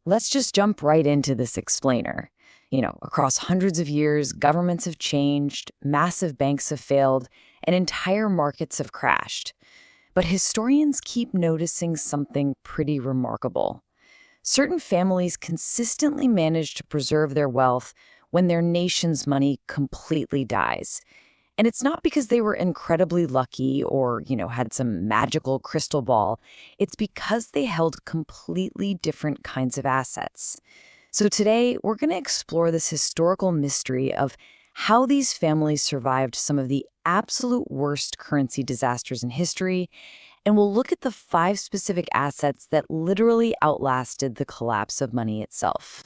Let's just jump right into this explainer. Across hundreds of years, governments have changed, massive banks have failed, and entire markets have crashed. But historians keep noticing something pretty remarkable. Certain families consistently manage to preserve their wealth when their nation's money completely dies. And it's not because they were incredibly lucky or, had some magical crystal ball. It's because they held completely different kinds of assets. So today, we're going to explore this historical mystery of how these families survived some of the absolute worst currency disasters in history, and we'll look at the 5 specific assets that literally outlasted the collapse of money itself.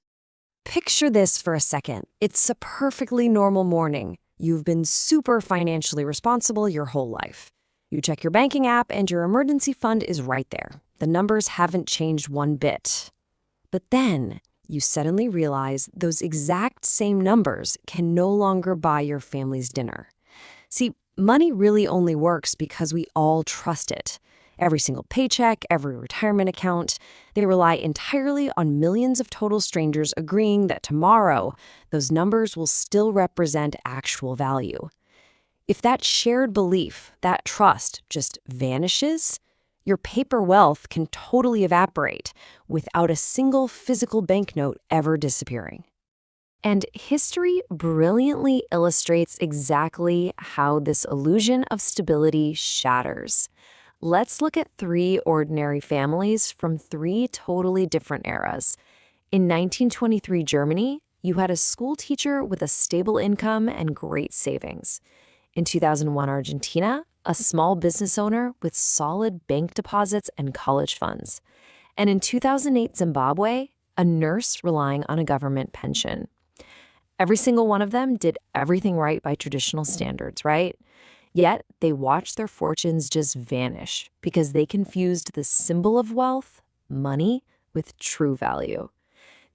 Picture this for a second. It's a perfectly normal morning. You've been super financially responsible your whole life. You check your banking app and your emergency fund is right there. The numbers haven't changed one bit. But then you suddenly realize those exact same numbers can no longer buy your family's dinner. See, money really only works because we all trust it. Every single paycheck, every retirement account, they rely entirely on millions of total strangers agreeing that tomorrow those numbers will still represent actual value. If that shared belief, that trust, just vanishes, your paper wealth can totally evaporate without a single physical banknote ever disappearing. And history brilliantly illustrates exactly how this illusion of stability shatters. Let's look at 3 ordinary families from 3 totally different eras. In 1923 Germany, you had a school teacher with a stable income and great savings. In 2001 Argentina, a small business owner with solid bank deposits and college funds. And in 2008 Zimbabwe, a nurse relying on a government pension. Every single one of them did everything right by traditional standards, right? Yet, they watched their fortunes just vanish because they confused the symbol of wealth, money, with true value.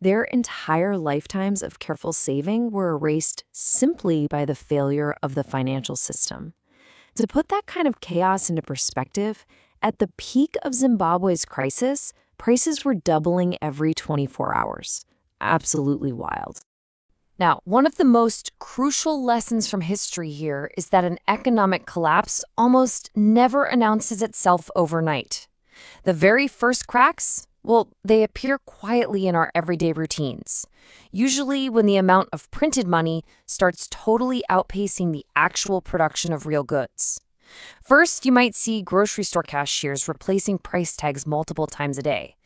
Their entire lifetimes of careful saving were erased simply by the failure of the financial system. To put that kind of chaos into perspective, at the peak of Zimbabwe's crisis, prices were doubling every 24 hours. Absolutely wild. Now, one of the most crucial lessons from history here is that an economic collapse almost never announces itself overnight. The very first cracks, well, they appear quietly in our everyday routines, usually when the amount of printed money starts totally outpacing the actual production of real goods. First, you might see grocery store cashiers replacing price tags multiple times a day.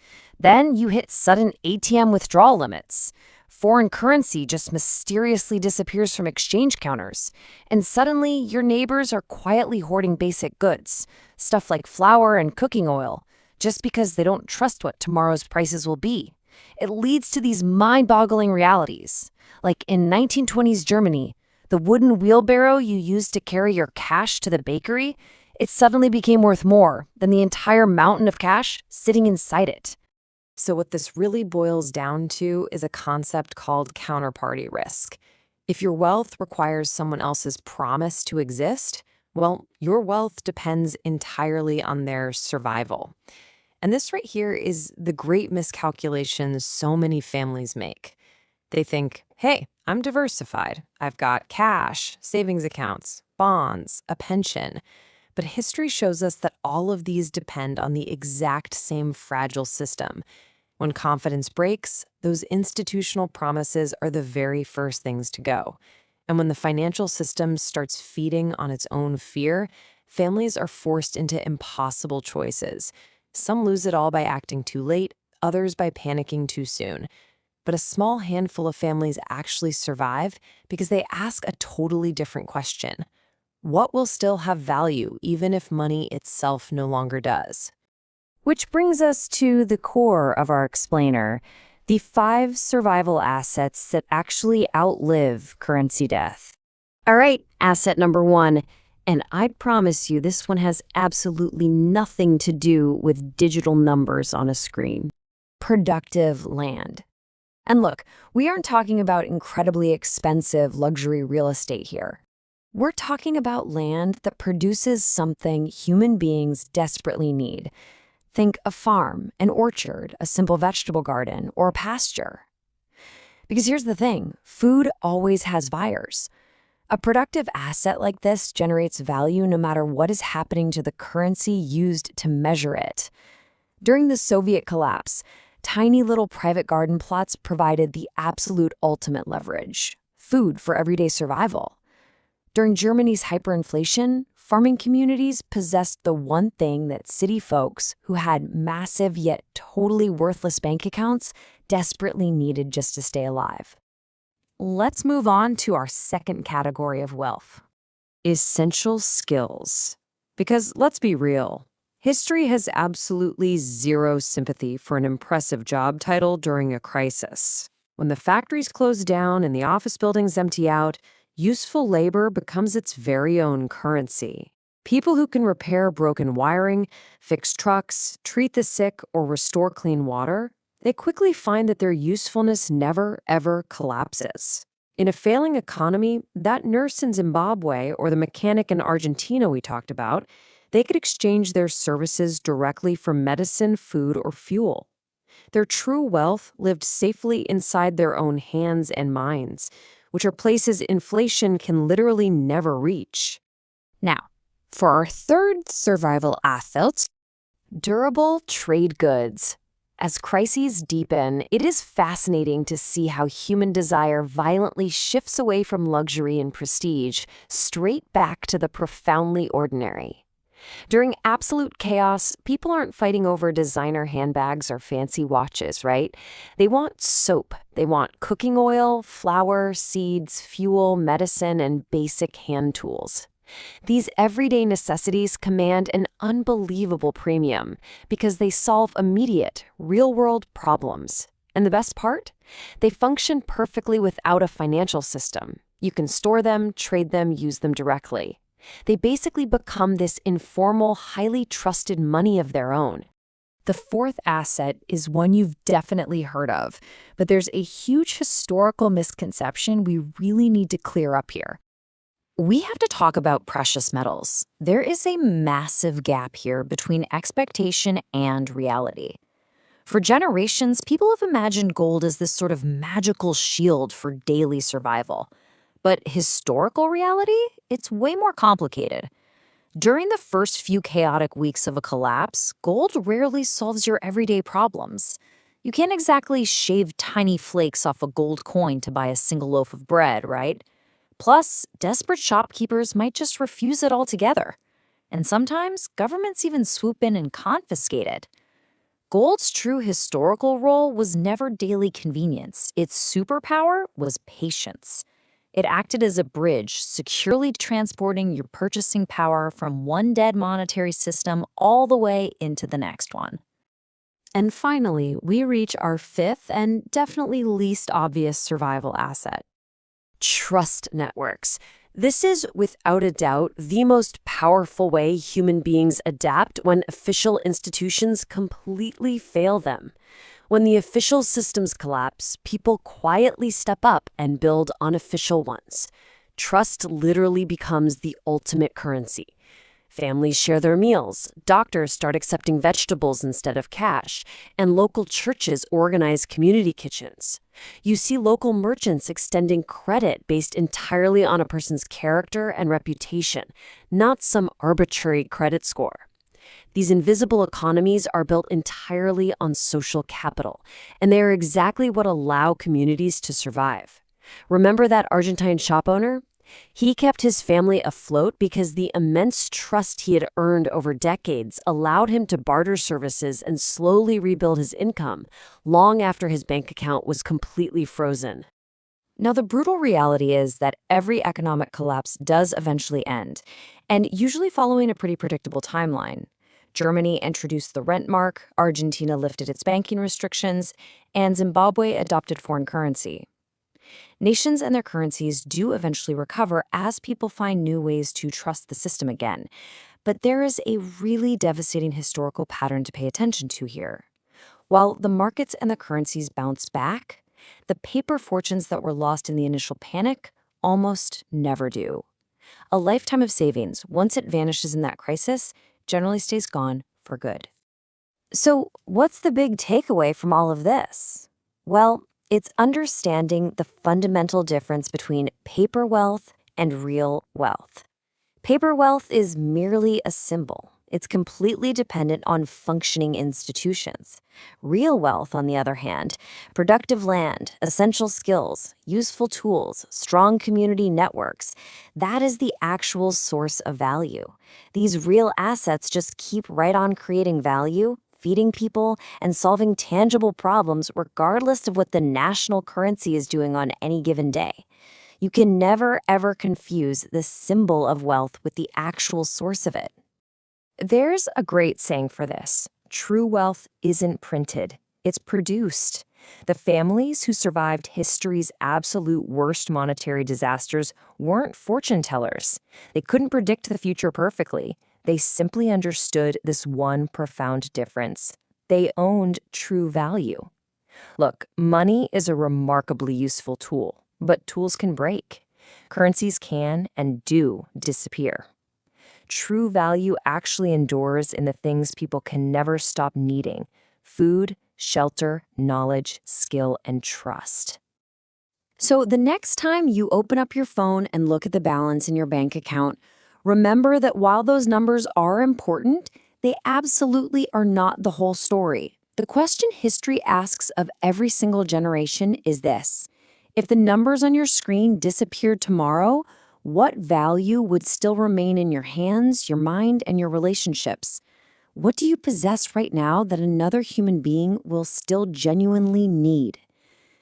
Then you hit sudden ATM withdrawal limits. Foreign currency just mysteriously disappears from exchange counters, and suddenly your neighbors are quietly hoarding basic goods, stuff like flour and cooking oil, just because they don't trust what tomorrow's prices will be. It leads to these mind-boggling realities. Like in 1920s Germany, the wooden wheelbarrow you used to carry your cash to the bakery, it suddenly became worth more than the entire mountain of cash sitting inside it. So what this really boils down to is a concept called counterparty risk. If your wealth requires someone else's promise to exist, well, your wealth depends entirely on their survival. And this right here is the great miscalculation so many families make. They think, hey, I'm diversified. I've got cash, savings accounts, bonds, a pension. But history shows us that all of these depend on the exact same fragile system. When confidence breaks, those institutional promises are the very first things to go. And when the financial system starts feeding on its own fear, families are forced into impossible choices. Some lose it all by acting too late, others by panicking too soon. But a small handful of families actually survive because they ask a totally different question. What will still have value even if money itself no longer does? Which brings us to the core of our explainer, the 5 survival assets that actually outlive currency death. All right, asset number 1, and I promise you this one has absolutely nothing to do with digital numbers on a screen. Productive land. And look, we aren't talking about incredibly expensive luxury real estate here. We're talking about land that produces something human beings desperately need. Think a farm, an orchard, a simple vegetable garden, or a pasture. Because here's the thing, food always has buyers. A productive asset like this generates value no matter what is happening to the currency used to measure it. During the Soviet collapse, tiny little private garden plots provided the absolute ultimate leverage, food for everyday survival. During Germany's hyperinflation, farming communities possessed the one thing that city folks who had massive yet totally worthless bank accounts desperately needed just to stay alive. Let's move on to our second category of wealth. Essential skills. Because let's be real, history has absolutely zero sympathy for an impressive job title during a crisis. When the factories close down and the office buildings empty out, useful labor becomes its very own currency. People who can repair broken wiring, fix trucks, treat the sick, or restore clean water, they quickly find that their usefulness never, ever collapses. In a failing economy, that nurse in Zimbabwe or the mechanic in Argentina we talked about, they could exchange their services directly for medicine, food, or fuel. Their true wealth lived safely inside their own hands and minds, which are places inflation can literally never reach. Now, for our third survival asset, durable trade goods. As crises deepen, it is fascinating to see how human desire violently shifts away from luxury and prestige straight back to the profoundly ordinary. During absolute chaos, people aren't fighting over designer handbags or fancy watches, right? They want soap. They want cooking oil, flour, seeds, fuel, medicine, and basic hand tools. These everyday necessities command an unbelievable premium because they solve immediate, real-world problems. And the best part? They function perfectly without a financial system. You can store them, trade them, use them directly. They basically become this informal, highly trusted money of their own. The fourth asset is one you've definitely heard of, but there's a huge historical misconception we really need to clear up here. We have to talk about precious metals. There is a massive gap here between expectation and reality. For generations, people have imagined gold as this sort of magical shield for daily survival. But historical reality? It's way more complicated. During the first few chaotic weeks of a collapse, gold rarely solves your everyday problems. You can't exactly shave tiny flakes off a gold coin to buy a single loaf of bread, right? Plus, desperate shopkeepers might just refuse it altogether. And sometimes, governments even swoop in and confiscate it. Gold's true historical role was never daily convenience. Its superpower was patience. It acted as a bridge, securely transporting your purchasing power from one dead monetary system all the way into the next one. And finally, we reach our fifth and definitely least obvious survival asset. Trust networks. This is, without a doubt, the most powerful way human beings adapt when official institutions completely fail them. When the official systems collapse, people quietly step up and build unofficial ones. Trust literally becomes the ultimate currency. Families share their meals, doctors start accepting vegetables instead of cash, and local churches organize community kitchens. You see local merchants extending credit based entirely on a person's character and reputation, not some arbitrary credit score. These invisible economies are built entirely on social capital, and they are exactly what allow communities to survive. Remember that Argentine shop owner? He kept his family afloat because the immense trust he had earned over decades allowed him to barter services and slowly rebuild his income long after his bank account was completely frozen. Now, the brutal reality is that every economic collapse does eventually end, and usually following a pretty predictable timeline. Germany introduced the rent mark, Argentina lifted its banking restrictions, and Zimbabwe adopted foreign currency. Nations and their currencies do eventually recover as people find new ways to trust the system again. But there is a really devastating historical pattern to pay attention to here. While the markets and the currencies bounce back, the paper fortunes that were lost in the initial panic almost never do. A lifetime of savings, once it vanishes in that crisis, generally stays gone for good. So, what's the big takeaway from all of this? Well, it's understanding the fundamental difference between paper wealth and real wealth. Paper wealth is merely a symbol. It's completely dependent on functioning institutions. Real wealth, on the other hand, productive land, essential skills, useful tools, strong community networks, that is the actual source of value. These real assets just keep right on creating value, feeding people, and solving tangible problems regardless of what the national currency is doing on any given day. You can never, ever confuse the symbol of wealth with the actual source of it. There's a great saying for this. True wealth isn't printed, it's produced. The families who survived history's absolute worst monetary disasters weren't fortune tellers. They couldn't predict the future perfectly. They simply understood this one profound difference. They owned true value. Look, money is a remarkably useful tool, but tools can break. Currencies can and do disappear. True value actually endures in the things people can never stop needing: food, shelter, knowledge, skill, and trust. So the next time you open up your phone and look at the balance in your bank account, remember that while those numbers are important, they absolutely are not the whole story. The question history asks of every single generation is this: if the numbers on your screen disappeared tomorrow, what value would still remain in your hands, your mind, and your relationships? What do you possess right now that another human being will still genuinely need?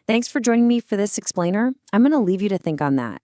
Thanks for joining me for this explainer. I'm going to leave you to think on that.